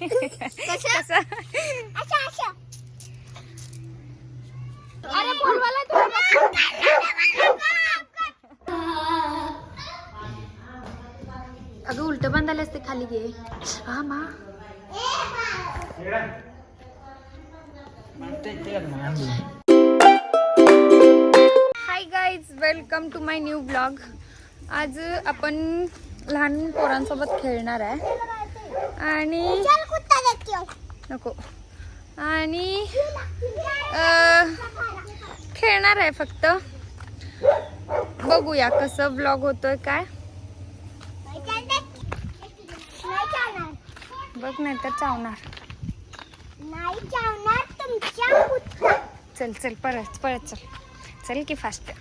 कसं? अरे बोलवायला अगं उलट बांधायला असते खाली घे. हा मा hi guys, welcome to my new blog. आज आपण लहान पोरांसोबत खेळणार आहे आणि नको आणि खेळणार आहे. फक्त बघूया कसं ब्लॉग होतोय काय. बघ नाही तर चावणार. चल चल परत परत चल चल की फास्ट.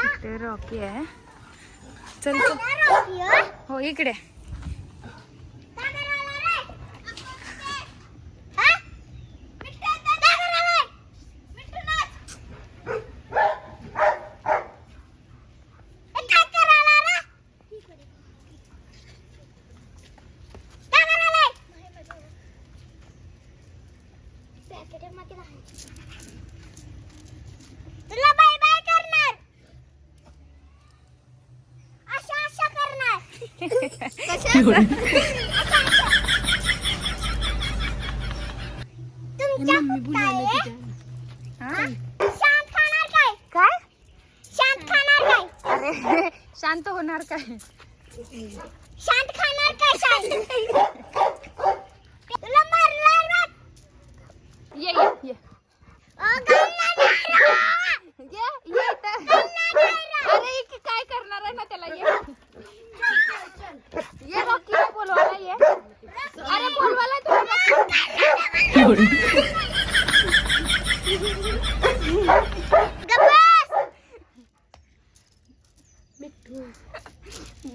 इकडे रॉकी आहे. चल चल. हो इकडे. तुला बाय बाय करणार. अशा करणार. शांत खाणार काय? काय शांत खाणार काय? अरे शांत होणार काय? शांत खाणार काय? शांत. तुला मारणार ना. ये ये ये. अरे काय करणार आहे ना त्याला. ये रॉकी बोलवायला ये. अरे बोलवायला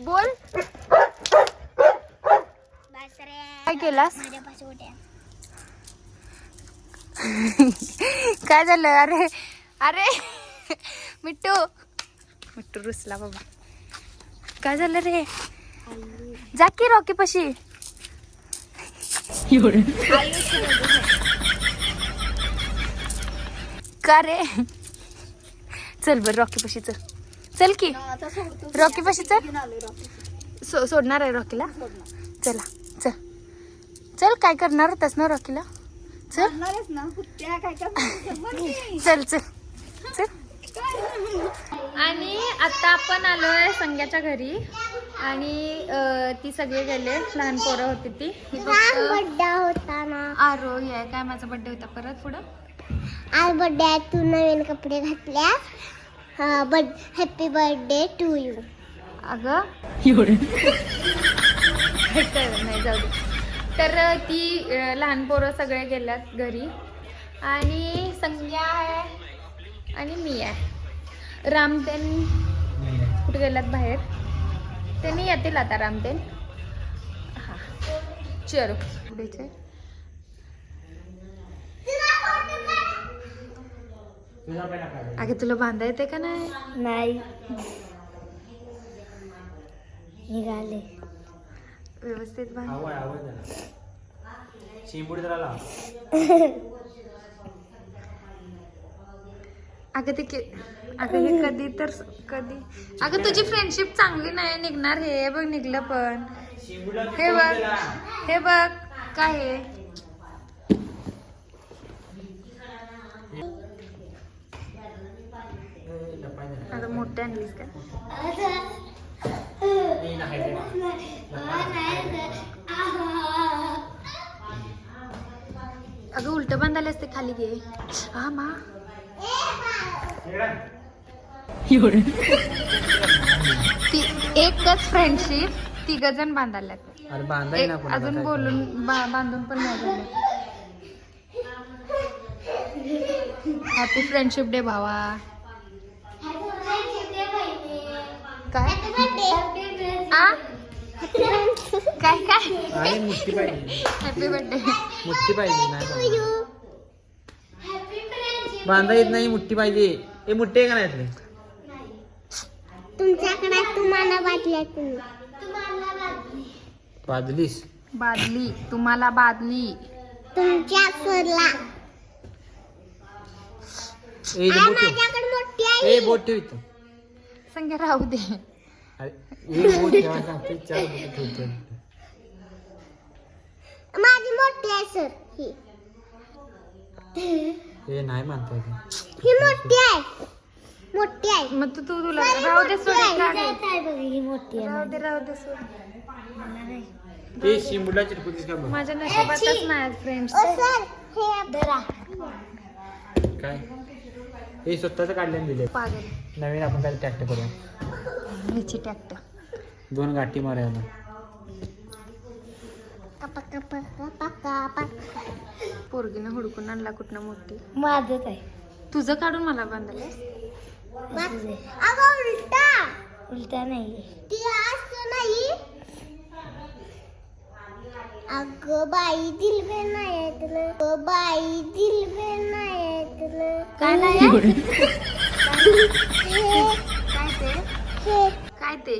बोल. काय केलास? काय झालं? अरे अरे मिट्टू मिट्टू रुसला बाबा. काय झालं रे? जा की रॉकी पशी. का रे? चल बर रॉकी पशी चल. चल की रॉकी पशी चल. सोडणार आहे रॉकीला. चला चल चल. काय करणार होतास ना रॉकीला? चल चल चल चल. आणि आता आपण आलोय संग्याच्या घरी आणि ती सगळे गेले. लहान पोरं होती ती. बर्थडे होता ना. आरो आहे काय? माझा बर्थडे होता. परत पुढं आज बर्थडे आहे. तू नवीन कपडे घातल्या. Happy birthday to you. अगं नाही जाऊ दे. तर ती लहान पोरं सगळे गेल्यात घरी आणि संज्ञा आहे आणि मी आहे. रामतेन कुठे गेल्यात बाहेर. त्यांनी येतील आता रामतेन. हा चलो पुढेचे. अगे तुला बांधा येते का? नाही निघाले व्यवस्थित बांध. अगं ते अगं हे कधी तर कधी. अगं तुझी फ्रेंडशिप चांगली नाही निघणार. हे बघ निघलं पण. हे बघ हे बघ काय हे. अगं मोठे आणलीस का? अगं उलट बांधायला असते खाली घे. हा मा ती एकच फ्रेंडशिप 3 जण बांधायला. अजून बोलून बांधून पण नाही झालं. हॅपी फ्रेंडशिप डे भावा. काय आ काय काय मुठ्ठी पाहिजे. Happy birthday. मुठ्ठी पाहिजे. बांधा येत नाही. मुठ्ठी पाहिजे. हे मुठ्ठी आहे का नाही? तुमच्याकडे तुम्हाला वाटलं तुम्ही बादलीस बादली, तुम्हाला बादली. तुमच्या सरला मोठी आहे. बोट ठेव इथं. संगे राहू दे. बोट ठेवा सांगते, 4 बोट ठेवतो. माझी मोठी आहे सर ही. हे नाही म्हणता येत. ही मोठी आहे. मोठी आहे. मग तुला राहू दे सोड. ही मोठी आहे. राहू दे सोड. ते शिंबुडा चिरकुतीस का बघ. माझ्या नशिबातच नाही फ्रेंड्स. सर हे धरा. काय हे स्वतःच काढल्याने दिले. पागल. नवीन आपण काय ट्रॅक्टर करूया. ह्याची ट्रॅक्टर 2 गाठी मारायला. पोरगीनं हुडकून आणला कुठनं मोठी. माझच आहे. तुझं काढून मला बांधलं. अगं उलटा. उलटा नाही ती असं नाही. अगं बाई दिलबे नाही तुला. अगं बाई दिलबे नाही तुला. काय नाही काय ते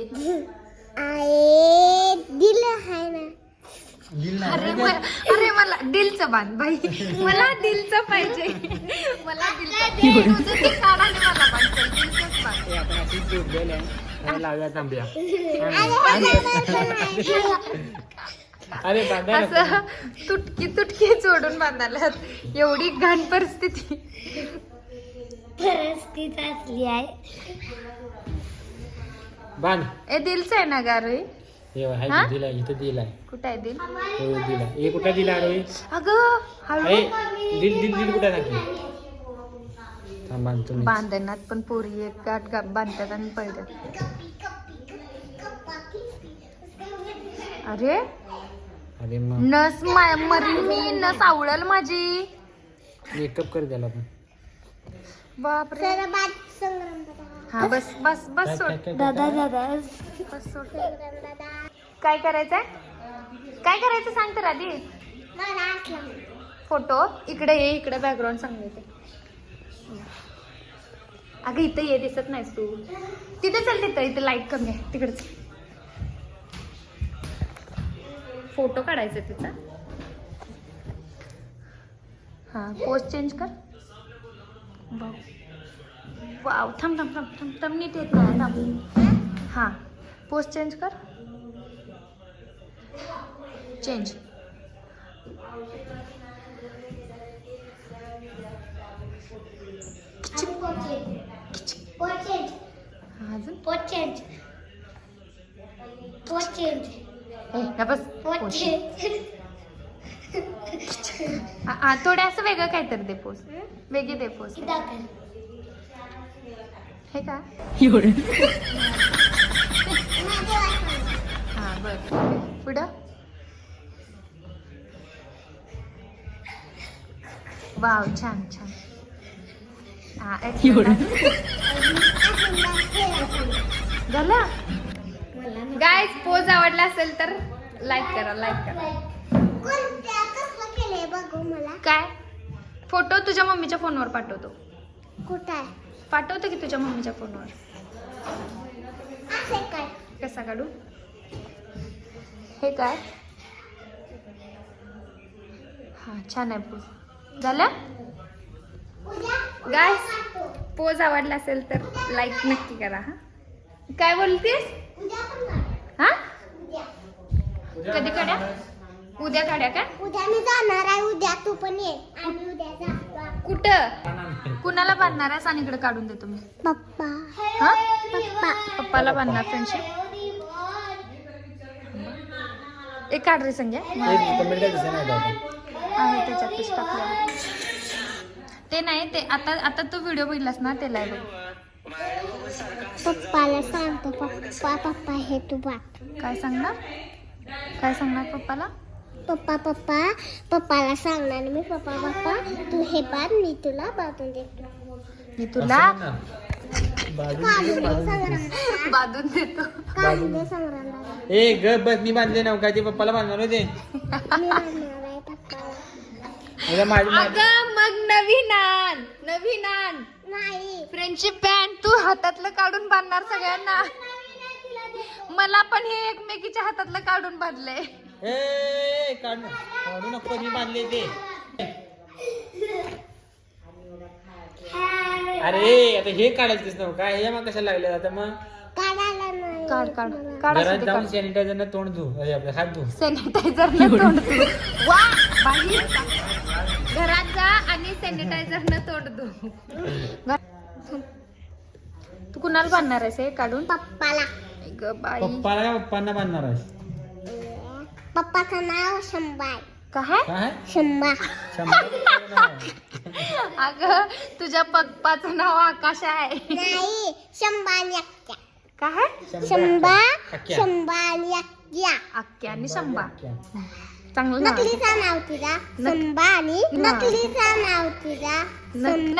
आये दिल आहे ना. अरे मला दिलचं बांध बाई. मला दिलचं पाहिजे. मला दिलचं. तुझं ते काढा आणि मला बांध. दिलचंच बांध. ते आपण अशी जोडलेलं आहे. लावूया तांब्या. अरे बांधा असं तुटकी जोडून बांधायला. एवढी घाण परिस्थिती. परिस्थिती असली आहे. बांध. ए दिलचं आहे ना गारोई. हे हाय हा? दिलाय इथं दिलाय. कुठं आहे दिल. हो दिलाय. हे कुठं दिला रोई. अगं हळू. दिल कुठं टाकली. थांब बांधतो मी. बांधण्यात पण पोरी एक गाठ बांधतात आणि पळतात. अरे अरे मग नस मरीन मी. नस आवळल माझी. मेकअप कर त्याला पण. बापरे. तर बाद संग्राम दादा. हा बस बस बस सोड. दादा बस सोड. संग्राम दादा. काय करायचंय. काय करायचं सांग तर आधी. मला असला. फोटो इकडे ये. इकडे बॅकग्राऊंड सांगायचं. अगं इथं ये. दिसत नाहीस तू. तिथे चल. तिथं इथं लाईट कमी आहे. तिकडेच फोटो काढायचा तिचा. हा पोज चेंज कर. वाव. थांब थांब थांब थांब थांब. नीट येत नाही. थांब. हा पोज चेंज कर. चेंज. अजून बस. थोडं असं वेगळं काहीतरी दे पोज. वेगळी दे पोज. हे का. हा बर. पुढं. वाव छान छान. हा झालं. गाईज पोज आवडला असेल तर लाईक करा. बघू मला. काय फोटो तुझ्या मम्मीच्या फोनवर पाठवतो. कुठं आहे. पाठवतो की तुझ्या मम्मीच्या फोनवर. असे काय. कसा काढू. हे काय. हा छान आहे पोज. झालं गाईज. पोज आवडला असेल तर लाईक नक्की करा. हा काय बोलतेस. हा कधी काढ्या. उद्या काढ्या का. उद्या मी जाणार आहे. उद्या तू पण ये. आम्ही उद्या जातो. कुठं. कुणाला बांधणार आहे सांग. इकडे काढून देतो मी. पप्पा. हा पप्पा. पप्पाला बांधणार. फ्रेंडशिप एक काढ रे संज्ञा. आहे त्याच्यातच टाकलं. ते नाही ते आता तू व्हिडिओ बघितलास ना. ते लाईव्ह बघ. पप्पाला सांगतो. पप्पा हे तू बात. काय सांगणार. काय सांगणार पप्पाला. पप्पाला सांगणार मी. पप्पा तू हे बांध. मी तुला बांधून देतो. मी तुला बांधून देतो. काढून दे संग्राम दादा. ए ग बस. मी बांधले ना काय. ते पप्पाला बांधणार होते. मी बांधणार आहे पप्पाला. अगं मग नवीन आण. नाही. फ्रेंडशिप बँड तू हातातलं काढून बांधणार सगळ्यांना. मला पण हे एकमेकीच्या हातातलं काढून बांधलंय. ए काढू नको मी बांधले ते. अरे आता हे काढायचंच नव्हतं काय, हे मग कशाला लागले आता मग. काढायला नाही. काढ काढ काढ घरात जाऊन सॅनिटायझरनं तोंड धु, आपले हात धु. सॅनिटायझरनं तोंड धु. वा बाई, घरात जा आणि सॅनिटायझरनं तोंड धु. तू कुणाला बांधणार आहेस हे काढून? पप्पाला. ग बाई, पप्पाला का पप्पांना बांधणार आहेस? पप्पाचं नाव शंभा. काय? काय शंभा. अगं तुझ्या पप्पाचं नाव आकाश आहे. नाही, शंभा आणि अक्क्या. काय? शंभा, अक्क्या. शंभा आणि अक्क्या. आक्या आणि शंभा. चांगलं नाव आहे. नकलीचं नाव तुझा शंभा आणि नकलीचं नाव तुझा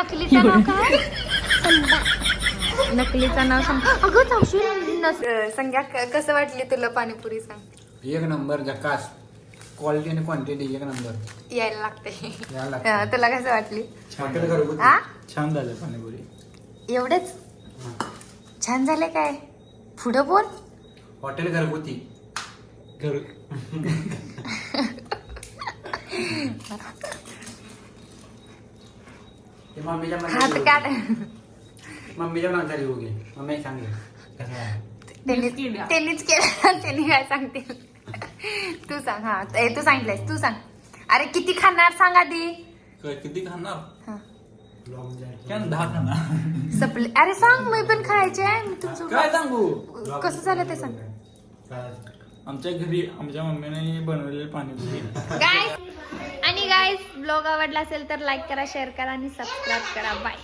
नकलीचं नाव काय? शंभा. नकलीचं नाव सांग. अगं चावशी संज्ञा, कसं वाटली तुला पाणीपुरी सांग? एक नंबर झकास, क्वालिटी आणि क्वांटिटी एक नंबर. यायला लागते. यायला लागते. तुला कसं वाटली? हॉटेल घरगुती आ? छान झालं पाणीपुरी. एवढेच छान झाले काय? पुढं बोल. हॉटेल घरगुती घर. ते मम्मीच्या हात काढ. मम्मीच्या नाव झाली होगी. मम्मी सांगले कसं आहे? त्यांनीच केलं. त्यांनी काय सांगतील? तू सांग. हा तू सांगितलंयस, तू सांग. अरे किती खाणार सांग आधी. किती खाणार? हा. काय 10 खाणार? सपले. अरे सांग, मी पण खायचे आहे. मी तुझं काय सांगू? कसं झालं ते सांग. आमच्या घरी आमच्या मम्मीने बनवलेली पाणीपुरी. गाईस, आणि गाईस ब्लॉग आवडला असेल तर लाईक करा, शेअर करा आणि सबस्क्राईब करा. बाय.